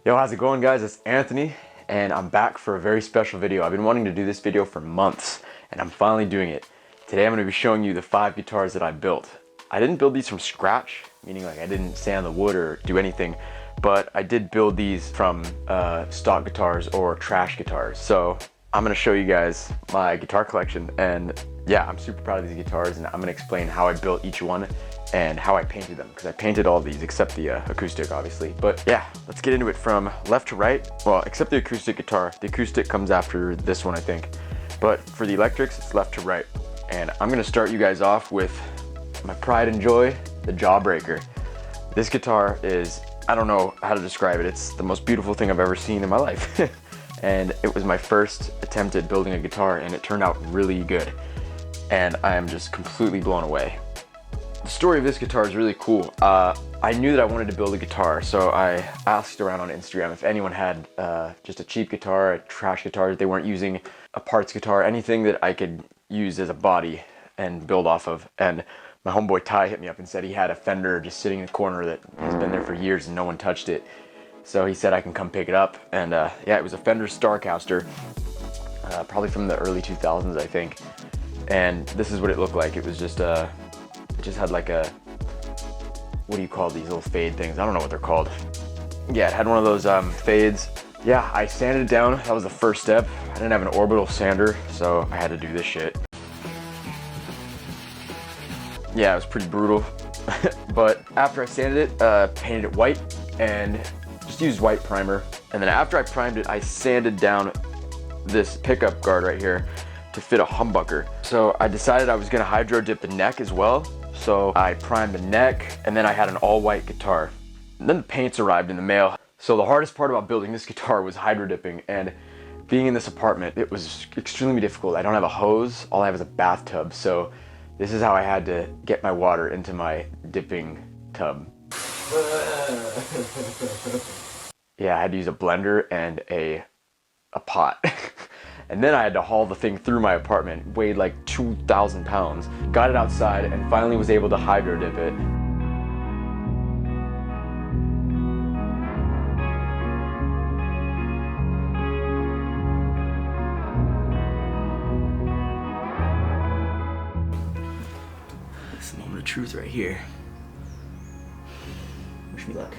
Yo, how's it going, guys? It's Anthony, and I'm back for a very special video. I've been wanting to do this video for months, and I'm finally doing it. Today I'm going to be showing you the 5 guitars that I built. I didn't build these from scratch, meaning like I didn't sand the wood or do anything, but I did build these from stock guitars or trash guitars. So I'm going to show you guys my guitar collection, and yeah, I'm super proud of these guitars, and I'm going to explain how I built each one and how I painted them, because I painted all these except the acoustic, obviously. But yeah, let's get into it from left to right. Well, except the acoustic guitar. The acoustic comes after this one, I think. But for the electrics, it's left to right. And I'm gonna start you guys off with my pride and joy, the Jawbreaker. This guitar is, I don't know how to describe it. It's the most beautiful thing I've ever seen in my life. And it was my first attempt at building a guitar, and it turned out really good. And I am just completely blown away. The story of this guitar is really cool. I knew that I wanted to build a guitar, so I asked around on Instagram if anyone had just a cheap guitar, a trash guitar, that they weren't using, a parts guitar, anything that I could use as a body and build off of. And my homeboy Ty hit me up and said he had a Fender just sitting in the corner that has been there for years and no one touched it. So he said I can come pick it up. And yeah, it was a Fender Starcaster, probably from the early 2000s, I think. And this is what it looked like. It was just it just had like a, what do you call these little fade things? I don't know what they're called. Yeah, it had one of those fades. Yeah, I sanded it down. That was the first step. I didn't have an orbital sander, so I had to do this shit. Yeah, it was pretty brutal. But after I sanded it, painted it white and just used white primer. And then after I primed it, I sanded down this pickup guard right here to fit a humbucker. So I decided I was gonna hydro dip the neck as well. So I primed the neck, and then I had an all-white guitar. And then the paints arrived in the mail. So the hardest part about building this guitar was hydro dipping, and being in this apartment, it was extremely difficult. I don't have a hose, all I have is a bathtub. So this is how I had to get my water into my dipping tub. Yeah, I had to use a blender and a pot. And then I had to haul the thing through my apartment. It weighed like 2,000 pounds. Got it outside and finally was able to hydro dip it. This is the moment of truth right here. Wish me luck.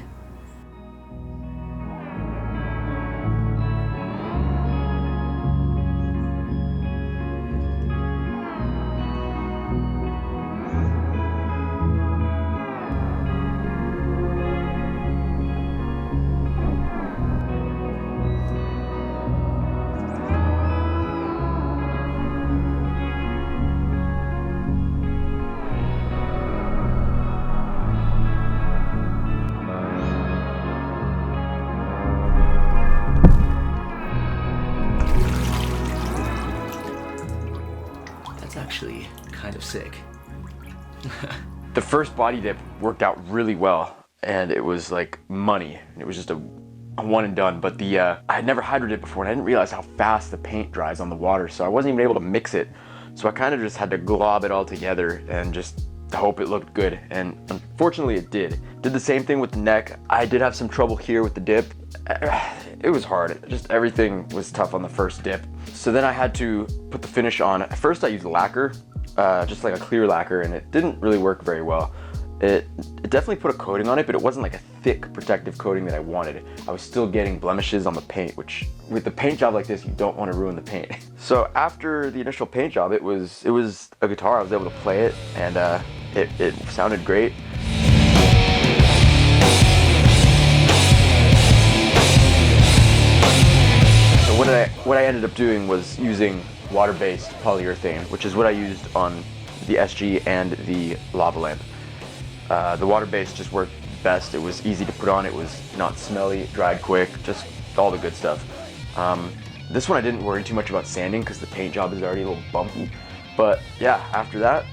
Actually kind of sick. The first body dip worked out really well, and it was like money. It was just a one and done, but I had never hydro dipped before, and I didn't realize how fast the paint dries on the water, so I wasn't even able to mix it. So I kind of just had to glob it all together and just hope it looked good, and unfortunately it did. Did the same thing with the neck. I did have some trouble here with the dip. It was hard. Just everything was tough on the first dip. So then I had to put the finish on. At first I used lacquer, just like a clear lacquer, and it didn't really work very well. It definitely put a coating on it, but it wasn't like a thick protective coating that I wanted. I was still getting blemishes on the paint, which with the paint job like this, you don't want to ruin the paint. So after the initial paint job, it was a guitar. I was able to play it, and it sounded great. So what I ended up doing was using water-based polyurethane, which is what I used on the SG and the lava lamp. The water-based just worked best. It was easy to put on. It was not smelly, dried quick, just all the good stuff. This one I didn't worry too much about sanding because the paint job is already a little bumpy. But yeah, after that,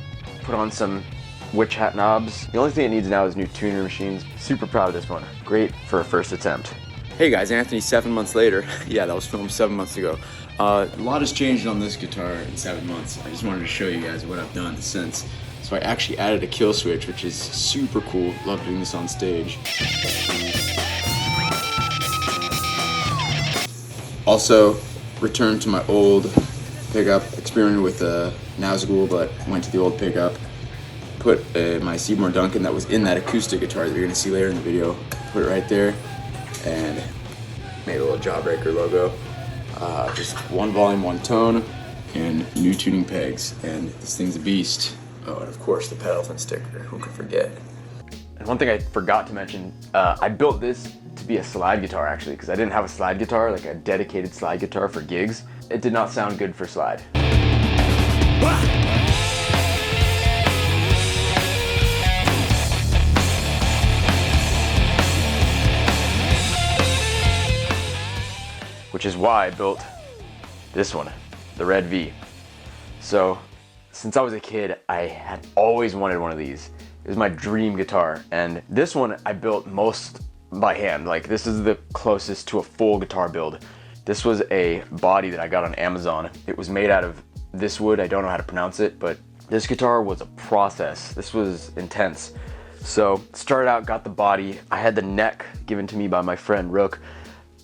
put on some witch hat knobs. The only thing it needs now is new tuner machines. Super proud of this one. Great for a first attempt. Hey guys, Anthony, 7 months later. Yeah, that was filmed 7 months ago. A lot has changed on this guitar in 7 months. I just wanted to show you guys what I've done since. So I actually added a kill switch, which is super cool. Love doing this on stage. Also, returned to my old pickup, experimented with a Nazgul, but went to the old pickup. Put my Seymour Duncan that was in that acoustic guitar that you're gonna see later in the video, put it right there, and made a little Jawbreaker logo. Just one volume, one tone, and new tuning pegs, and this thing's a beast. Oh, and of course the Pet Elephant sticker, who could forget? And one thing I forgot to mention, I built this to be a slide guitar actually, because I didn't have a slide guitar, like a dedicated slide guitar for gigs. It did not sound good for slide. Which is why I built this one, the Red V. So, since I was a kid, I had always wanted one of these. It was my dream guitar, and this one I built most by hand. Like, this is the closest to a full guitar build. This was a body that I got on Amazon. It was made out of this wood, I don't know how to pronounce it, but this guitar was a process. This was intense. So, started out, got the body. I had the neck given to me by my friend Rook.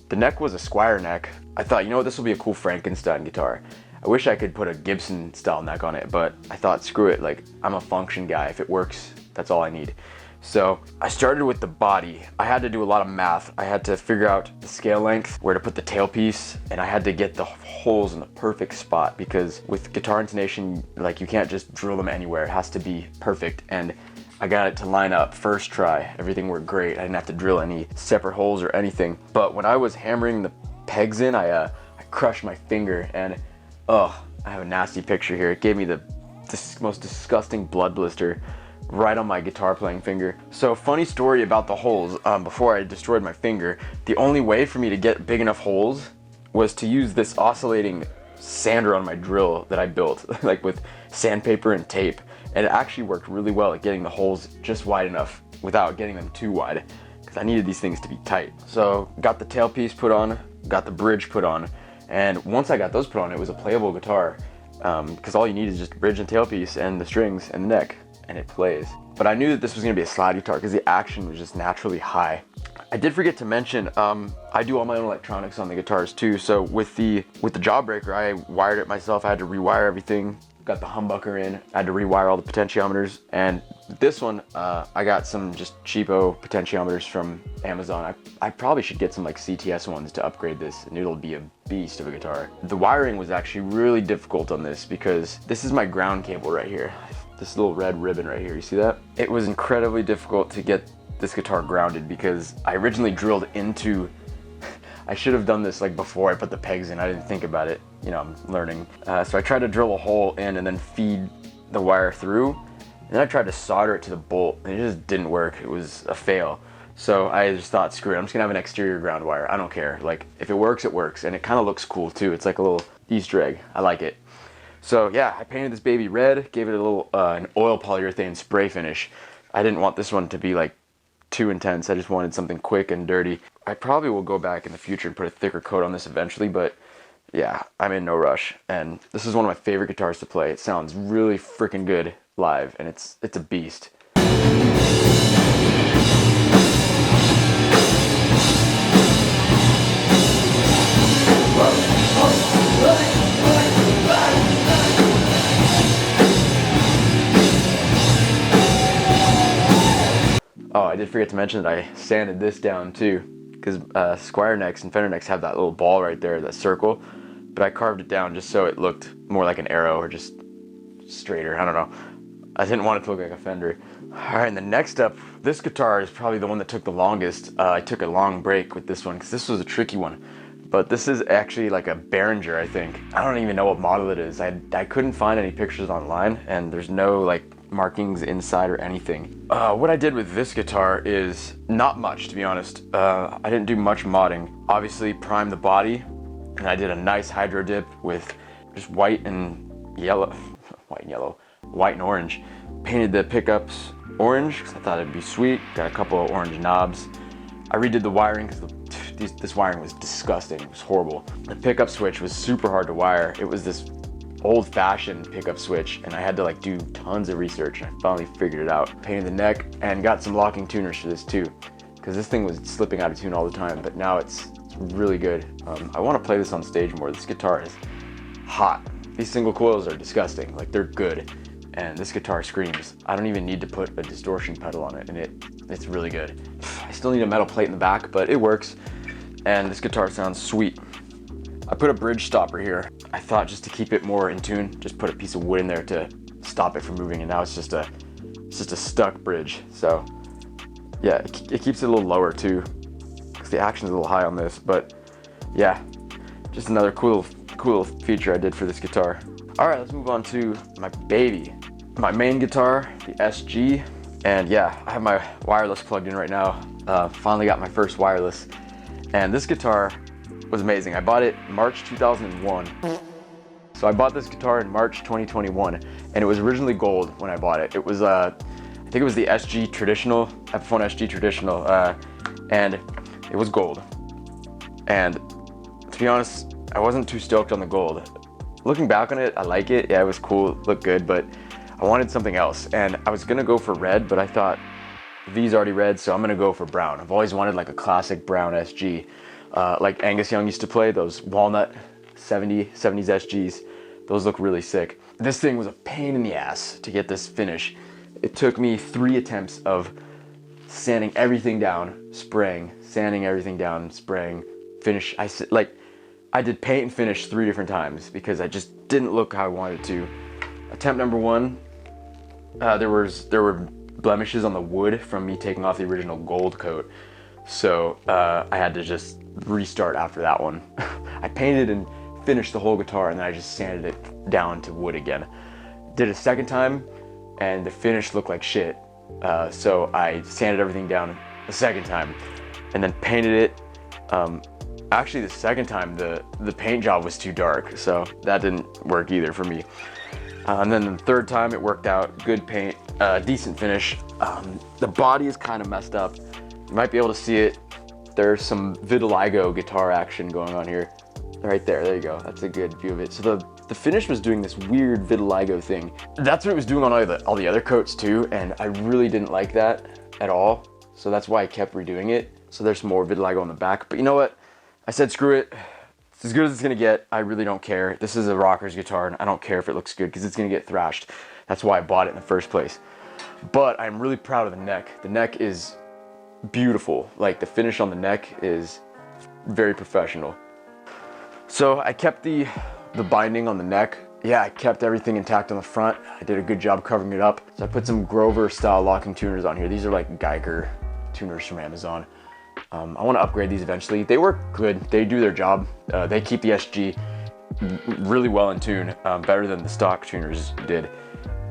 The neck was a Squire neck. I thought, you know what, this will be a cool Frankenstein guitar. I wish I could put a Gibson style neck on it, but I thought, screw it, like, I'm a function guy. If it works, that's all I need. So I started with the body. I had to do a lot of math. I had to figure out the scale length, where to put the tailpiece, and I had to get the holes in the perfect spot, because with guitar intonation, like, you can't just drill them anywhere. It has to be perfect, and I got it to line up first try. Everything worked great. I didn't have to drill any separate holes or anything. But when I was hammering the pegs in, I crushed my finger, and I have a nasty picture here. It gave me the most disgusting blood blister right on my guitar playing finger. So, funny story about the holes. Before I destroyed my finger, the only way for me to get big enough holes was to use this oscillating sander on my drill that I built, like with sandpaper and tape. And it actually worked really well at getting the holes just wide enough without getting them too wide, because I needed these things to be tight. So got the tailpiece put on, got the bridge put on, and once I got those put on, it was a playable guitar, because all you need is just a bridge and tailpiece and the strings and the neck, and it plays. But I knew that this was gonna be a slide guitar because the action was just naturally high. I did forget to mention, I do all my own electronics on the guitars too. So with the Jawbreaker, I wired it myself. I had to rewire everything. Got the humbucker in, I had to rewire all the potentiometers. And this one, I got some just cheapo potentiometers from Amazon. I probably should get some like CTS ones to upgrade this, and it'll be a beast of a guitar. The wiring was actually really difficult on this, because this is my ground cable right here. This little red ribbon right here, you see that? It was incredibly difficult to get this guitar grounded, because I originally drilled into, I should have done this like before I put the pegs in. I didn't think about it. You know, I'm learning. So I tried to drill a hole in and then feed the wire through. And then I tried to solder it to the bolt, and it just didn't work. It was a fail. So I just thought, screw it, I'm just gonna have an exterior ground wire. I don't care. Like, if it works, it works. And it kind of looks cool too. It's like a little Easter egg. I like it. So yeah, I painted this baby red, gave it a little an oil polyurethane spray finish. I didn't want this one to be like too intense. I just wanted something quick and dirty. I probably will go back in the future and put a thicker coat on this eventually, but yeah, I'm in no rush. And this is one of my favorite guitars to play. It sounds really freaking good live, and it's a beast. Oh, I did forget to mention that I sanded this down too, because Squire necks and Fender necks have that little ball right there, that circle, but I carved it down just so it looked more like an arrow, or just straighter, I don't know. I didn't want it to look like a Fender. Alright, and the next up, this guitar is probably the one that took the longest. I took a long break with this one, because this was a tricky one. But this is actually like a Behringer, I think. I don't even know what model it is. I couldn't find any pictures online, and there's no like markings inside or anything. What I did with this guitar is not much, to be honest. I didn't do much modding. Obviously primed the body, and I did a nice hydro dip with just white and yellow, white and orange. Painted the pickups orange, because I thought it'd be sweet. Got a couple of orange knobs. I redid the wiring, because this wiring was disgusting. It was horrible. The pickup switch was super hard to wire. It was this old-fashioned pickup switch, and I had to like do tons of research. I finally figured it out. Painted the neck and got some locking tuners for this too, because this thing was slipping out of tune all the time, but now it's really good. I want to play this on stage more. This guitar is hot. These single coils are disgusting. Like, they're good. And this guitar screams. I don't even need to put a distortion pedal on it, and it's really good. I still need a metal plate in the back, but it works. And this guitar sounds sweet. I put a bridge stopper here. I thought, just to keep it more in tune, just put a piece of wood in there to stop it from moving, and now it's just a stuck bridge. So yeah, it keeps it a little lower too, because the action's a little high on this. But yeah, just another cool little feature I did for this guitar. All right, let's move on to my baby, my main guitar, the SG. And yeah, I have my wireless plugged in right now. Finally got my first wireless, and this guitar was amazing. I bought it March 2001. So I bought this guitar in March 2021, and it was originally gold when I bought it. It was I think it was the SG Traditional, Epiphone SG Traditional, and it was gold. And to be honest, I wasn't too stoked on the gold. Looking back on it, I like it. Yeah, it was cool, it looked good, but I wanted something else. And I was gonna go for red, but I thought V's already red, so I'm gonna go for brown. I've always wanted like a classic brown SG, like Angus Young used to play, those walnut 70s SGs. Those look really sick. This thing was a pain in the ass to get this finish. It took me 3 attempts of sanding everything down, spraying, sanding everything down, spraying, finish. I did paint and finish 3 different times because I just didn't look how I wanted to. Attempt number 1, there were blemishes on the wood from me taking off the original gold coat. So I had to just restart after that one. I painted and finished the whole guitar, and then I just sanded it down to wood again. Did it a second time, and the finish looked like shit. So I sanded everything down a second time, and then painted it. Actually, the second time, the paint job was too dark, so that didn't work either for me. And then the third time, it worked out. Good paint, decent finish. The body is kind of messed up. You might be able to see it. There's some vitiligo guitar action going on here. Right there you go. That's a good view of it. So the finish was doing this weird vitiligo thing. That's what it was doing on all the other coats too, and I really didn't like that at all. So that's why I kept redoing it. So there's some more vitiligo on the back. But you know what? I said screw it. It's as good as it's gonna get. I really don't care. This is a rocker's guitar, and I don't care if it looks good because it's gonna get thrashed. That's why I bought it in the first place. But I'm really proud of the neck. The neck is beautiful. Like, the finish on the neck is very professional. So I kept the binding on the neck. Yeah, I kept everything intact on the front. I did a good job covering it up. So I put some Grover style locking tuners on here. These are like Geiger tuners from Amazon. I want to upgrade these eventually. They work good. They do their job. They keep the SG really well in tune, better than the stock tuners did.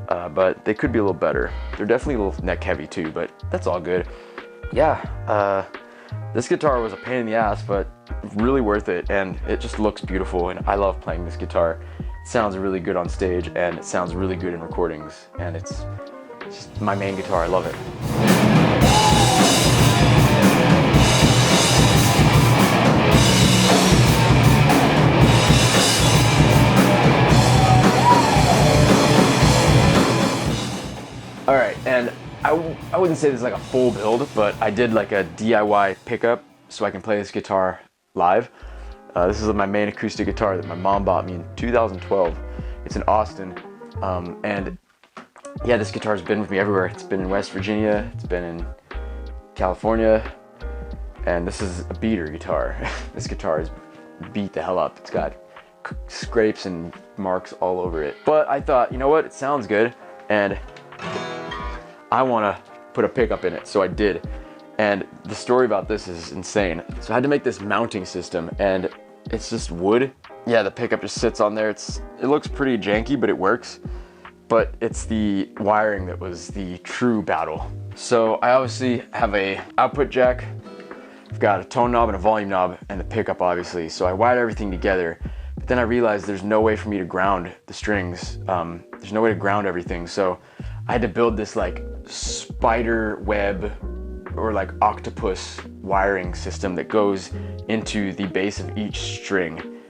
But they could be a little better. They're definitely a little neck heavy too, but that's all good. Yeah, this guitar was a pain in the ass, but really worth it, and it just looks beautiful, and I love playing this guitar. It sounds really good on stage, and it sounds really good in recordings, and it's just my main guitar. I love it. All right, and I wouldn't say this is like a full build, but I did like a DIY pickup so I can play this guitar live. This is my main acoustic guitar that my mom bought me in 2012. It's in Austin, and yeah, this guitar's been with me everywhere. It's been in West Virginia, it's been in California, and this is a beater guitar. This guitar is beat the hell up. It's got scrapes and marks all over it. But I thought, you know what, it sounds good, and I want to put a pickup in it, so I did. And the story about this is insane. So I had to make this mounting system, and it's just wood. Yeah, the pickup just sits on there. It looks pretty janky, but it works. But it's the wiring that was the true battle. So I obviously have a output jack. I've got a tone knob and a volume knob, and the pickup obviously. So I wired everything together. But then I realized there's no way for me to ground the strings. There's no way to ground everything. So I had to build this like spider web or like octopus wiring system that goes into the base of each string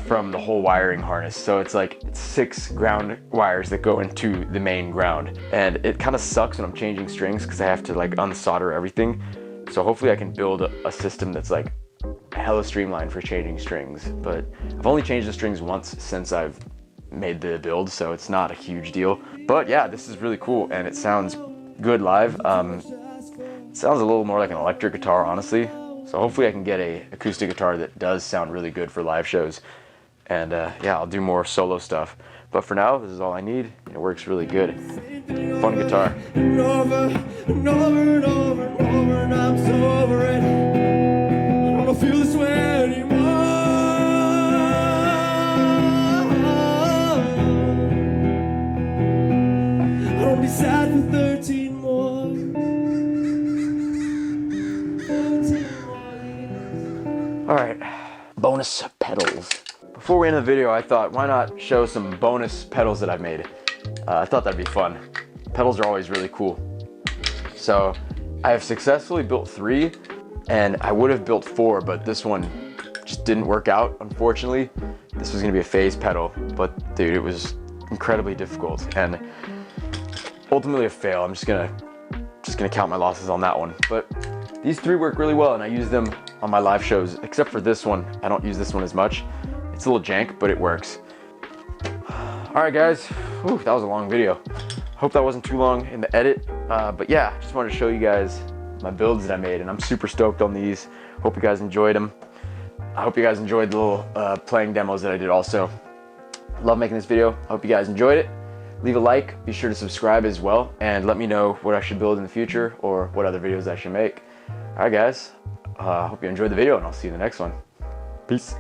from the whole wiring harness. So it's like 6 ground wires that go into the main ground. And it kind of sucks when I'm changing strings because I have to like unsolder everything. So hopefully I can build a system that's like hella streamlined for changing strings, but I've only changed the strings once since I've made the build, so it's not a huge deal. But yeah, this is really cool and it sounds good live. It sounds a little more like an electric guitar, honestly. So hopefully I can get a acoustic guitar that does sound really good for live shows. And yeah, I'll do more solo stuff. But for now, this is all I need. It works really good. Fun guitar. And over and over and over and over, and I'm so over it. I don't feel this way anymore. I don't be sad for 13 more. 13 more years. All right, bonus pedals. Before we end the video, I thought, why not show some bonus pedals that I've made? I thought that'd be fun. Pedals are always really cool. So I have successfully built 3, and I would have built 4, but this one just didn't work out, unfortunately. This was gonna be a phase pedal, but dude, it was incredibly difficult and ultimately a fail. I'm just gonna count my losses on that one. But these 3 work really well, and I use them on my live shows, except for this one. I don't use this one as much. It's a little jank, but it works. All right, guys. Whew, that was a long video. Hope that wasn't too long in the edit. But yeah, just wanted to show you guys my builds that I made, and I'm super stoked on these. Hope you guys enjoyed them. I hope you guys enjoyed the little playing demos that I did also. Love making this video. I hope you guys enjoyed it. Leave a like, be sure to subscribe as well, and let me know what I should build in the future or what other videos I should make. All right, guys. Hope you enjoyed the video, and I'll see you in the next one. Peace.